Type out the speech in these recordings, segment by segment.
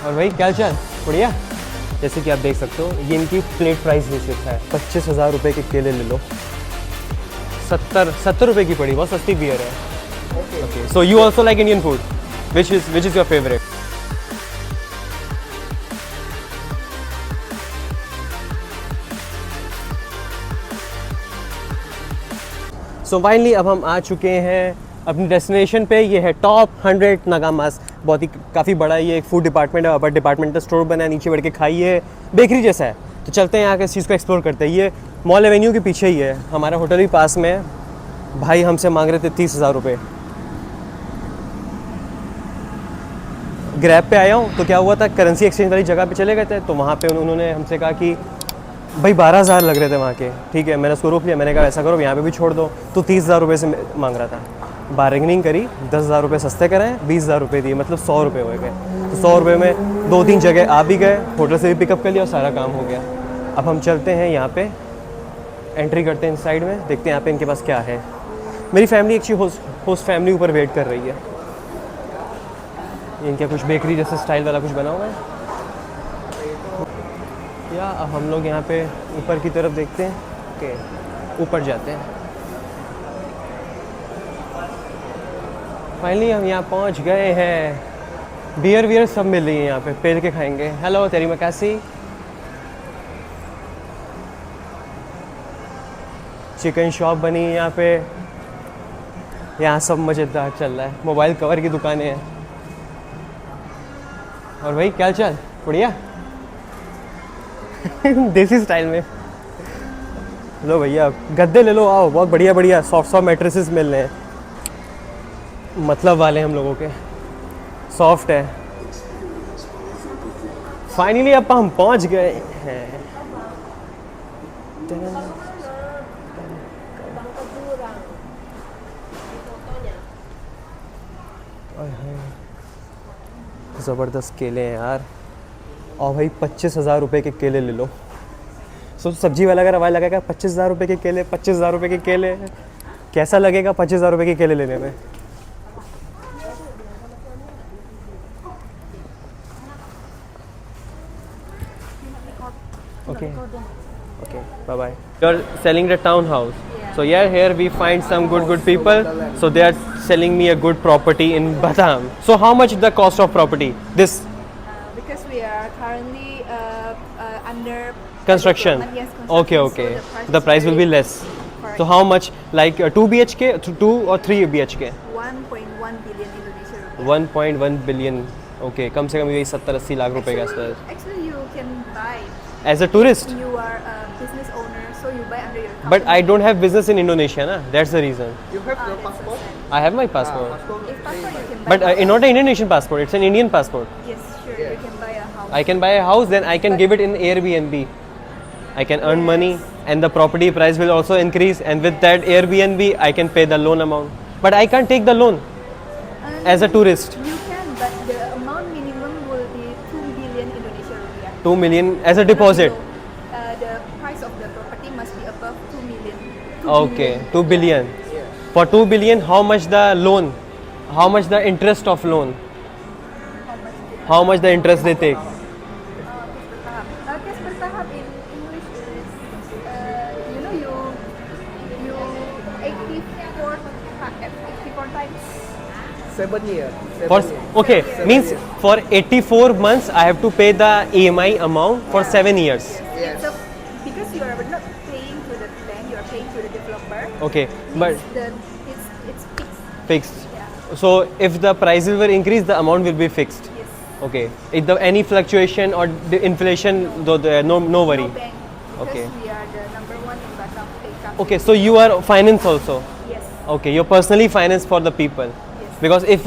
और भाई क्या चल बढ़िया। जैसे कि आप देख सकते हो ये इनकी प्लेट प्राइस नीचे लिखा है 25,000 रुपये के केले ले लो। 70 रुपये की पड़ी, बहुत सस्ती बियर है। Okay so you also like Indian food, which is your favourite? So finally अब हम आ चुके हैं अपनी डेस्टिनेशन पे। ये है टॉप 100 नागामास। बहुत ही काफ़ी बड़ा ये एक फूड डिपार्टमेंट है, अपर डिपार्टमेंटल स्टोर बना है, नीचे बैठ के खाइए, बेकरी जैसा है। तो चलते हैं यहाँ के इस चीज़ को एक्सप्लोर करते हैं। ये मॉल एवेन्यू के पीछे ही है, हमारा होटल भी पास में है। भाई हमसे मांग रहे थे 30,000 रुपये। ग्रैब पे आया हूँ तो क्या हुआ था, करेंसी एक्सचेंज वाली जगह पे चले गए थे, तो वहाँ पे उन्होंने हमसे कहा कि भाई 12,000 लग रहे थे वहाँ के। ठीक है, मैंने उसको रोक लिया, मैंने कहा ऐसा करो यहाँ पे भी छोड़ दो। तो 30,000 रुपये से मांग रहा था। बार्गेनिंग करी, 10,000 रुपये सस्ते कराएं, 20,000 रुपये दिए, मतलब 100 रुपये हो गए। तो 100 रुपये में 2-3 जगह आ भी गए, होटल से भी पिकअप कर लिया और सारा काम हो गया। अब हम चलते हैं यहाँ पे, एंट्री करते हैं इस साइड में, देखते हैं यहाँ पे इनके पास क्या है। मेरी फैमिली एक्चुअली होस्ट फैमिली ऊपर वेट कर रही है। इनके कुछ बेकरी जैसे स्टाइल वाला कुछ बना हुआ है या अब हम लोग यहाँ पे ऊपर की तरफ देखते हैं। ओके ऊपर जाते हैं। फाइनली हम यहाँ पहुँच गए हैं। बियर वियर सब मिल रही है यहाँ पे, पेल के खाएंगे। हेलो तेरी मकासी। चिकन शॉप बनी है यहाँ पे, यहाँ सब मज़ेदार चल रहा है। मोबाइल कवर की दुकानें हैं। और भाई क्या चल बढ़िया। देसी स्टाइल में। लो भैया गद्दे ले लो, आओ, बहुत बढ़िया बढ़िया सॉफ्ट मैट्रेसेस मिल रहे हैं, मतलब वाले हम लोगों के, सॉफ्ट है। फाइनली अब हम पहुंच गए हैं। ज़बरदस्त केले हैं यार। और भाई 25,000 रुपये के केले ले लो। सो सब्जी वाला अगर आवाज़ लगाएगा 25,000 रुपये के केले, 25,000 रुपये के केले, कैसा लगेगा 25,000 रुपये के केले लेने में? Okay. Okay. Bye bye. You're selling the townhouse. Yeah. So yeah, here we find some good people. So they are selling me a good property in Batam. So how much the cost of property? This because we are currently under construction. Yes, construction. Okay. So the price will be less. Correct. So how much? Like 2 BHK, 2 or 3 BHK? 1.1 billion Indonesian rupiah. 1.1 billion. Okay. कम से कम यही 70-80 लाख रुपए का आसपास. Actually, you can buy. As a tourist. You are a business owner, so you buy under your company. But I don't have business in Indonesia, na? That's the reason. You have your passport? I have my passport. If passport, you can buy. But not an Indonesian passport, it's an Indian passport. Yes, sure. You can buy a house. I can buy a house, then I can give it in Airbnb. I can earn money and the property price will also increase, and with that Airbnb, I can pay the loan amount. But I can't take the loan as a tourist. You can, but the amount minimum will be 2 billion Indonesian rupiah. 2 million as a deposit. The price of the property must be above 2 million. 2 Okay, 2 billion. For 2 billion, how much the loan? How much the interest of loan? How much the interest they take? Cash bertahap in English is, you know, you 84 times. 7 years. For, okay, means for 84 months I have to pay the EMI amount for 7 years. Yes. So because you are not paying to the bank, you are paying to the developer. Okay, but It's fixed. fixed. Yeah. So if the prices will increase, the amount will be fixed. Yes. Okay. If the any fluctuation or the inflation, though no worry. No bank. Because Okay. we are the number one in Batam. Country. Okay, so you are finance also. Yes. Okay, you're personally finance for the people. Yes. Because if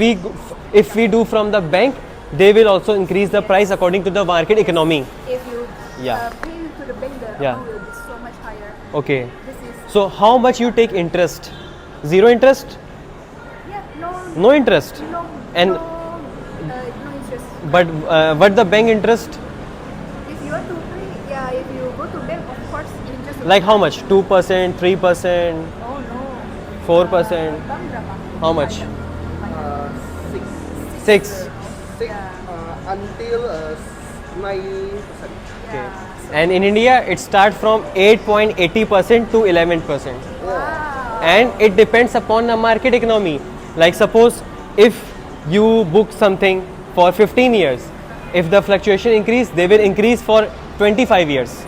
we do from the bank, they will also increase the price according to the market economy. If you Yeah. pay to the bank, the Yeah. amount will be so much higher. Okay. This is So how much you take interest? Zero interest? No interest. No, And no interest. but what the bank interest? If you want to pay, yeah, if you go to bank, of course, interest. will Like be how high. much? 2%, 3%, Oh no. 4%? Bank berapa? How much? 6. 6. 6. until 9%. Okay. And in India, it starts from 8.80% to 11%. And it depends upon the market economy. Like suppose if you book something for 15 years, if the fluctuation increase, they will increase for 25 years.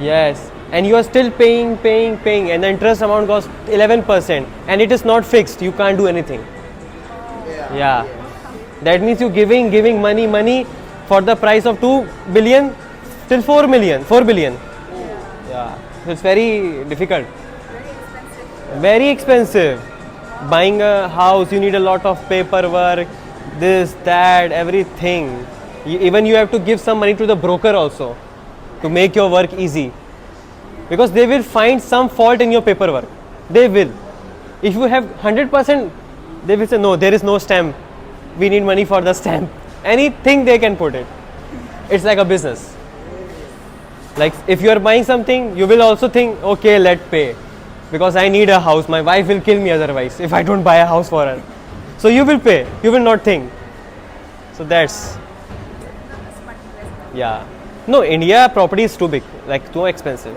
Yes, and you are still paying, and the interest amount goes 11%, and it is not fixed. You can't do anything. Yeah, that means you giving money for the price of 2 billion till 4 billion. Yeah, so it's very difficult. Very expensive. Buying a house, you need a lot of paperwork, this, that, everything. Even you have to give some money to the broker also to make your work easy. Because they will find some fault in your paperwork. They will. If you have 100%, they will say, no, there is no stamp. We need money for the stamp. Anything they can put it. It's like a business. Like if you are buying something, you will also think, okay, let's pay. Because I need a house. My wife will kill me otherwise if I don't buy a house for her. So you will pay. You will not think. So that's, yeah. No, India property is too big, like too expensive.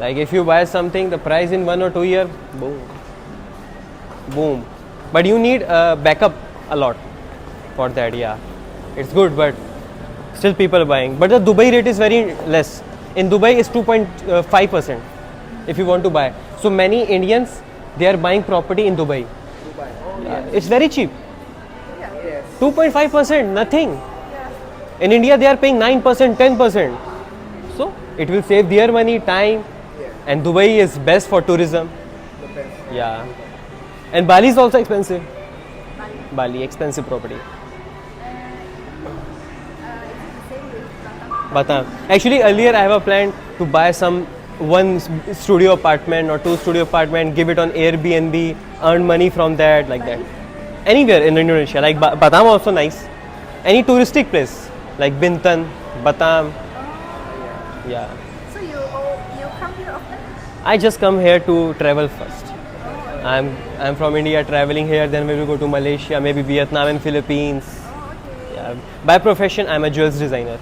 Like if you buy something, the price in 1 or 2 years, boom, boom. But you need backup a lot for that. Yeah, it's good, but still people are buying. But the Dubai rate is very less. In Dubai, it's 2.5% if you want to buy. So many Indians, they are buying property in Dubai. It's very cheap. 2.5%, nothing. In India, they are paying 9%, 10%. So it will save their money, time, and Dubai is best for tourism. Yeah, and Bali is also expensive. Bali, expensive property. Batam. Actually, earlier I have a plan to buy some 1 studio apartment or 2 studio apartment, give it on Airbnb, earn money from that, like that. Anywhere in Indonesia, like Batam also nice. Any touristic place, like Bintan, Batam. Yeah. So you come here often? I just come here to travel first. I'm from India, traveling here, then we will go to Malaysia, maybe Vietnam and Philippines. Yeah. By profession, I'm a jewels designer.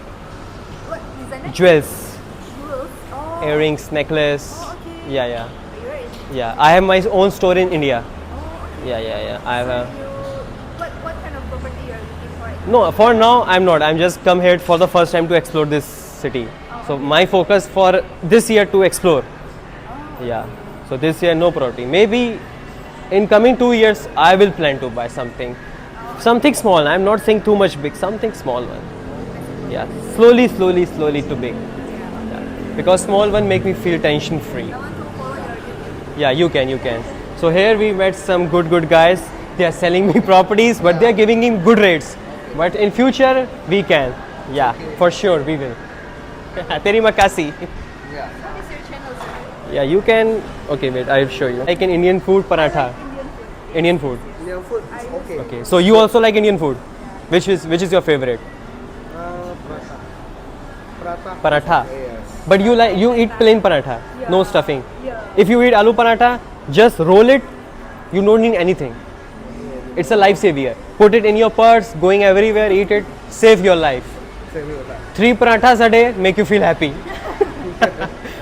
What designer? Jewels, Jewels. Oh. earrings, necklace. Okay. Yeah. You're in. Yeah. I have my own store in India. Oh, okay. Yeah. I have a. What kind of property you're looking for? No, for now I'm not. I'm just come here for the first time to explore this city. So my focus for this year to explore. Yeah. So this year no property. Maybe in coming 2 years I will plan to buy something small. I'm not saying too much big. Something small one. Yeah. Slowly to big. Yeah. Because small one make me feel tension free. I want to follow your YouTube. Yeah, you can. So here we met some good guys. They are selling me properties, but they are giving him good rates. But in future we can. Yeah, for sure we will. Teri makasi. Yeah. What is your channel, sir? Yeah, you can. Okay, wait, I'll show you. Like an Indian food paratha. Indian food. Indian food is okay. Okay. So you also like Indian food? Which is your favorite? Paratha. Paratha. Yes. But you eat plain paratha, no stuffing. Yeah. If you eat aloo paratha, just roll it. You don't need anything. It's a life savior. Put it in your purse, going everywhere, eat it, save your life. Same with that. 3 parathas a day make you feel happy.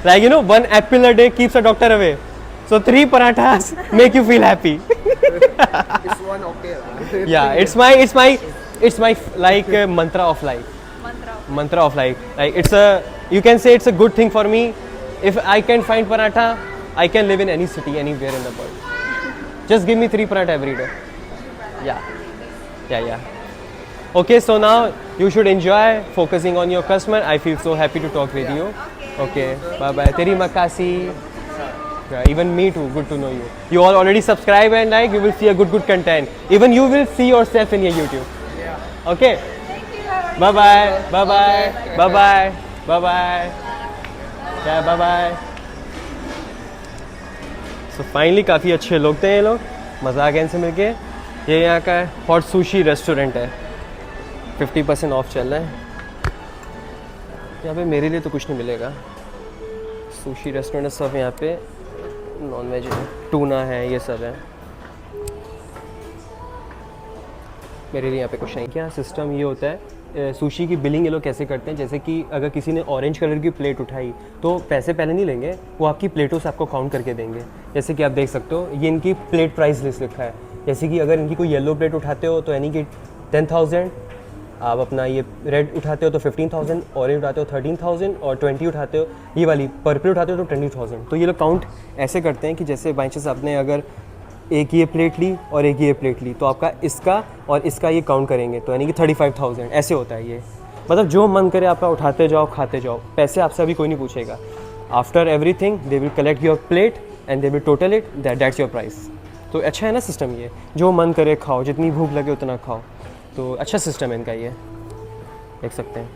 Like 1 apple a day keeps a doctor away. So 3 parathas make you feel happy. It's one okay lah. Yeah, it's my like mantra of life. Mantra of life. Like you can say it's a good thing for me. If I can find paratha, I can live in any city, anywhere in the world. Just give me 3 paratha every day. Yeah. Okay, so now you should enjoy focusing on your customer. I feel so happy to talk with you. Okay, bye. Teri makasi. Yeah, even me too. Good to know you. You all already subscribe and like. You will see a good content. Even you will see yourself in your YouTube. Yeah. Okay. Bye. Yeah, bye. So finally काफ़ी अच्छे लोग थे ये लोग. मज़ा आ गया इनसे मिलके. ये यहाँ का हॉट सुशी रेस्टोरेंट है. 50% ऑफ चल रहा है. यहाँ पे मेरे लिए तो कुछ नहीं मिलेगा. सुशी रेस्टोरेंट है सब यहाँ पे. नॉन वेज है, टूना है, ये सब है. मेरे लिए यहाँ पे क्वेश्चन है क्या सिस्टम ये होता है सुशी की बिलिंग ये लोग कैसे करते हैं, जैसे कि अगर किसी ने ऑरेंज कलर की प्लेट उठाई तो पैसे पहले नहीं लेंगे, वो आपकी प्लेटों से आपको काउंट करके देंगे। जैसे कि आप देख सकते हो ये इनकी प्लेट प्राइस लिस्ट लिखा है, जैसे कि अगर इनकी कोई येलो प्लेट उठाते हो तो यानी कि 10,000, आप अपना ये रेड उठाते हो तो 15,000, ऑरेंज उठाते हो 13,000 और 20 उठाते हो, ये वाली पर्पल उठाते हो तो 20,000। तो ये लोग काउंट ऐसे करते हैं कि जैसे बाई चांस आपने अगर एक ये प्लेट ली और एक ये प्लेट ली तो आपका इसका और इसका ये काउंट करेंगे, तो यानी कि 35,000 ऐसे होता है ये। मतलब जो मन करे आपका उठाते जाओ खाते जाओ, पैसे आपसे अभी कोई नहीं पूछेगा। After everything they will collect your plate and they will total it, that's your price. तो अच्छा है ना सिस्टम ये, जो मन करे खाओ, जितनी भूख लगे उतना खाओ, तो अच्छा सिस्टम है इनका ये, देख सकते हैं।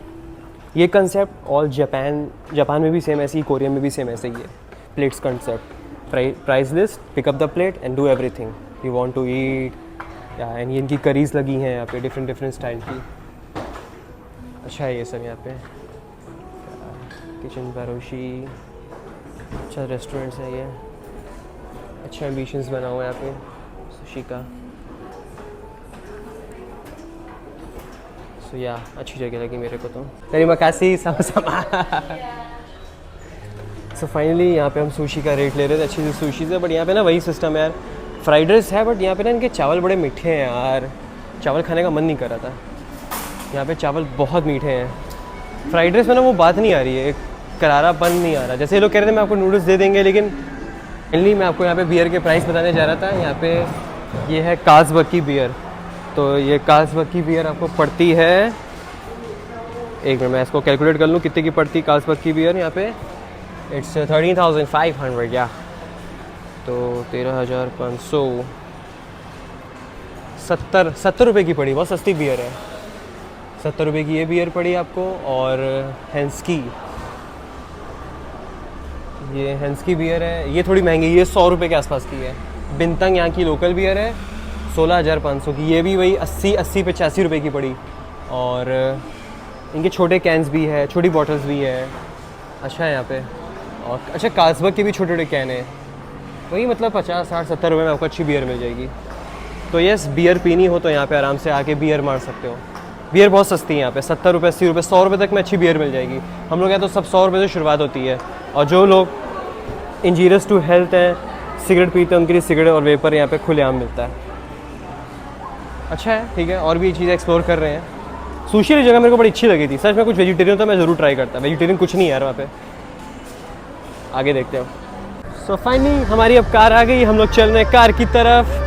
ये कंसेप्ट ऑल जापान में भी सेम ऐसे ही, कोरिया में भी सेम ऐसे ही है। Plates concept, price list, pick up the plate and do everything you want to eat. And ये इनकी करीज लगी हैं यहाँ पे डिफरेंट स्टाइल की। अच्छा है ये सब यहाँ पे, किचन बारोशी, अच्छा रेस्टोरेंट्स है ये, अच्छा एम्बिशंस बना हुआ है यहाँ पे सुशी का। सो या अच्छी जगह लगी मेरे को तो। तेरी मकासी sama-sama। सो फाइनली यहाँ पे हम सुशी का रेट ले रहे थे, अच्छी सी सुशी से। बट यहाँ पे ना वही सिस्टम है यार, फ्राइड राइस है बट यहाँ पे ना इनके चावल बड़े मीठे हैं यार, चावल खाने का मन नहीं कर रहा था। यहाँ पे चावल बहुत मीठे हैं। फ्राइड राइस में ना वो बात नहीं आ रही है, एक करारापन नहीं आ रहा। जैसे ये लोग कह रहे थे मैं आपको नूडल्स दे देंगे, लेकिन फाइनली मैं आपको यहाँ पे बियर के प्राइस बताने जा रहा था। यहाँ पे ये है कार्लसबर्ग बियर, तो ये कार्लसबर्ग की बियर आपको पड़ती है, एक मिनट मैं इसको कैलकुलेट कर लूँ कितने की पड़ती है कार्लसबर्ग की बियर यहाँ पे। इट्स 13,500 या तो 13,500, 70 रुपये की पड़ी, बहुत सस्ती बियर है। 70 रुपये की ये बियर पड़ी आपको। और हेंस्की, ये हेंस्की बियर है, ये थोड़ी महंगी, ये 100 रुपये के आसपास की है। बिंतंग यहाँ की लोकल बियर है 16,500 की, ये भी वही 80-85 रुपये की पड़ी। और इनके छोटे कैंस भी है, छोटी बॉटल्स भी है। अच्छा है यहाँ पे। और अच्छा कार्लसबर्ग के भी छोटे छोटे कैन है, वही मतलब 50-60-70 रुपये में आपको अच्छी बियर मिल जाएगी। तो यस, बियर पीनी हो तो यहाँ पे आराम से आके बियर मार सकते हो। बियर बहुत सस्ती है यहाँ पे, 70 रुपये 80 रुपये 100 रुपये तक में अच्छी बियर मिल जाएगी। हम लोग यहाँ तो सब 100 रुपये से शुरुआत होती है। और जो लोग इंजीरियस टू हेल्थ हैं, सिगरेट पीते हैं, उनके लिए सिगरेट और वेपर यहाँ पे खुलेआम मिलता है। अच्छा है, ठीक है। और भी चीज़ें एक्सप्लोर कर रहे हैं। सुशी वाली जगह मेरे को बड़ी अच्छी लगी थी सच में, कुछ वेजिटेरियन तो मैं ज़रूर ट्राई करता। वेजिटेरियन कुछ नहीं है यार वहाँ पे, आगे देखते हो। सो फाइनली हमारी अब कार आ गई, हम लोग चल रहे हैं कार की तरफ।